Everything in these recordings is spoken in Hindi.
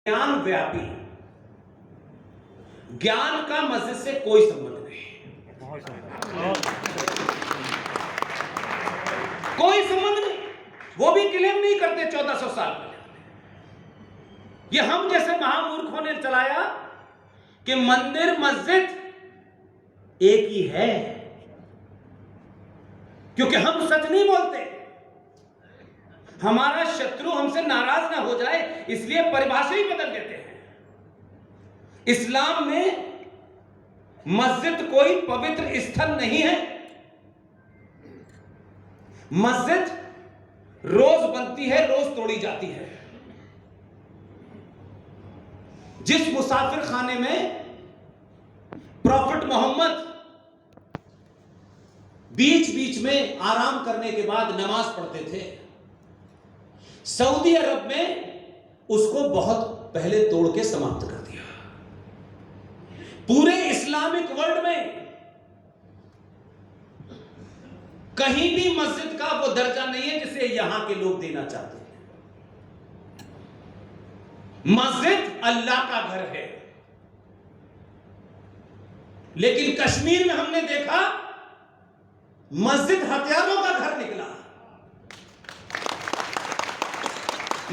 ज्ञान व्यापी, ज्ञान का मस्जिद से कोई संबंध नहीं, कोई संबंध नहीं। वो भी क्लेम नहीं करते 1400 साल पहले। ये हम जैसे महामूर्खों ने चलाया कि मंदिर मस्जिद एक ही है, क्योंकि हम सच नहीं बोलते। हमारा शत्रु हमसे नाराज ना हो जाए इसलिए परिभाषा ही बदल देते हैं। इस्लाम में मस्जिद कोई पवित्र स्थल नहीं है। मस्जिद रोज बनती है, रोज तोड़ी जाती है। जिस मुसाफिर खाने में प्रॉफिट मोहम्मद बीच बीच में आराम करने के बाद नमाज पढ़ते थे, सऊदी अरब में उसको बहुत पहले तोड़ के समाप्त कर दिया। पूरे इस्लामिक वर्ल्ड में कहीं भी मस्जिद का वो दर्जा नहीं है जिसे यहां के लोग देना चाहते हैं। मस्जिद अल्लाह का घर है। लेकिन कश्मीर में हमने देखा मस्जिद हथियारों का घर निकला।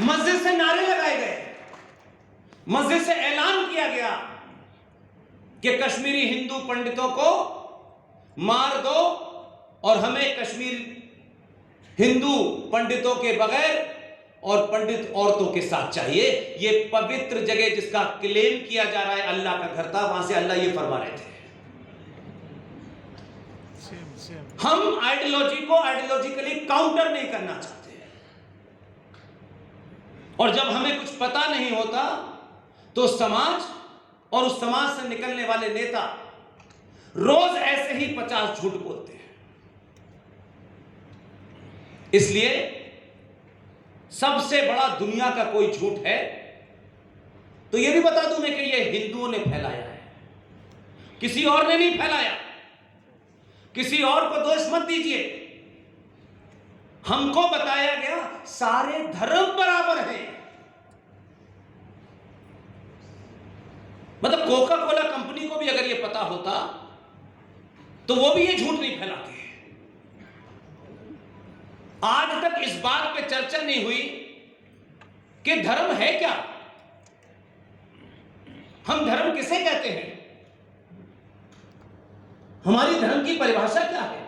मस्जिद से नारे लगाए गए, मस्जिद से ऐलान किया गया कि कश्मीरी हिंदू पंडितों को मार दो और हमें कश्मीर हिंदू पंडितों के बगैर और पंडित औरतों के साथ चाहिए। ये पवित्र जगह जिसका क्लेम किया जा रहा है अल्लाह का घर था, वहां से अल्लाह ये फरमा रहे थे। हम आइडियोलॉजी को आइडियोलॉजिकली काउंटर नहीं करना चाहते, और जब हमें कुछ पता नहीं होता तो समाज और उस समाज से निकलने वाले नेता रोज ऐसे ही 50 झूठ बोलते हैं। इसलिए सबसे बड़ा दुनिया का कोई झूठ है तो यह भी बता दूं मैं कि यह हिंदुओं ने फैलाया है, किसी और ने नहीं फैलाया। किसी और को दोष मत दीजिए। हमको बताया गया सारे धर्म बराबर हैं। मतलब कोका कोला कंपनी को भी अगर ये पता होता तो वो भी ये झूठ नहीं फैलाते। आज तक इस बात पे चर्चा नहीं हुई कि धर्म है क्या, हम धर्म किसे कहते हैं, हमारी धर्म की परिभाषा क्या है।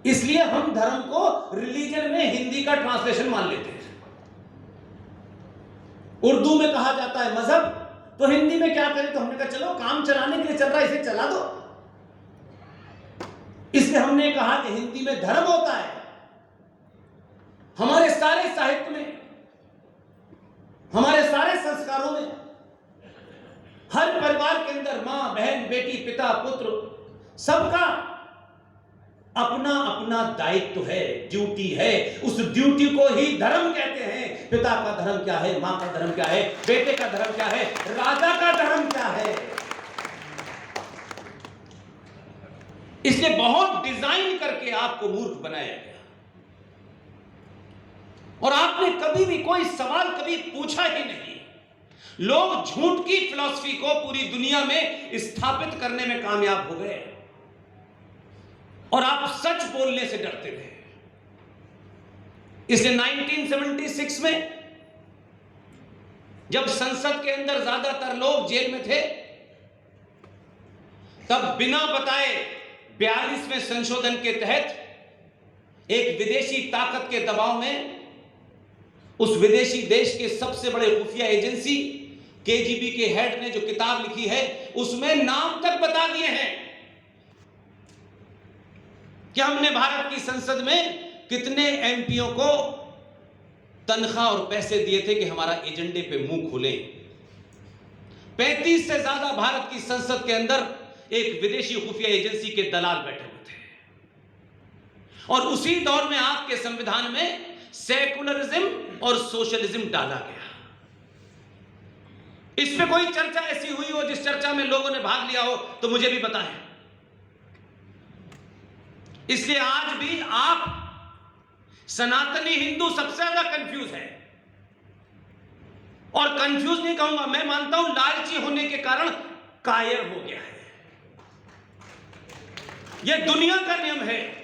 इसलिए हम धर्म को रिलीजन में हिंदी का ट्रांसलेशन मान लेते हैं। उर्दू में कहा जाता है मजहब, तो हिंदी में क्या करें, तो हमने कहा चलो काम चलाने के लिए चल रहा है, इसे चला दो। इसलिए हमने कहा कि हिंदी में धर्म होता है। हमारे सारे साहित्य में, हमारे सारे संस्कारों में, हर परिवार के अंदर मां बहन बेटी पिता पुत्र सबका अपना अपना दायित्व है, ड्यूटी है। उस ड्यूटी को ही धर्म कहते हैं। पिता का धर्म क्या है, मां का धर्म क्या है, बेटे का धर्म क्या है, राजा का धर्म क्या है। इसलिए बहुत डिजाइन करके आपको मूर्ख बनाया गया, और आपने कभी भी कोई सवाल कभी पूछा ही नहीं। लोग झूठ की फिलॉसफी को पूरी दुनिया में स्थापित करने में कामयाब हो गए, और आप सच बोलने से डरते थे। इसलिए 1976 में जब संसद के अंदर ज्यादातर लोग जेल में थे, तब बिना बताए 42वें संशोधन के तहत एक विदेशी ताकत के दबाव में उस विदेशी देश के सबसे बड़े खुफिया एजेंसी केजीबी के हेड ने जो किताब लिखी है उसमें नाम तक बता दिए हैं कि हमने भारत की संसद में कितने एमपीओ को तनख्वाह और पैसे दिए थे कि हमारा एजेंडे पे मुंह खोले। 35 से ज्यादा भारत की संसद के अंदर एक विदेशी खुफिया एजेंसी के दलाल बैठे हुए थे, और उसी दौर में आपके संविधान में सेकुलरिज्म और सोशलिज्म डाला गया। इस पे कोई चर्चा ऐसी हुई हो जिस चर्चा में लोगों ने भाग लिया हो तो मुझे भी बताएं। इसलिए आज भी आप सनातनी हिंदू सबसे ज्यादा कंफ्यूज है। और कंफ्यूज नहीं कहूंगा, मैं मानता हूं लालची होने के कारण कायर हो गया है। यह दुनिया का नियम है।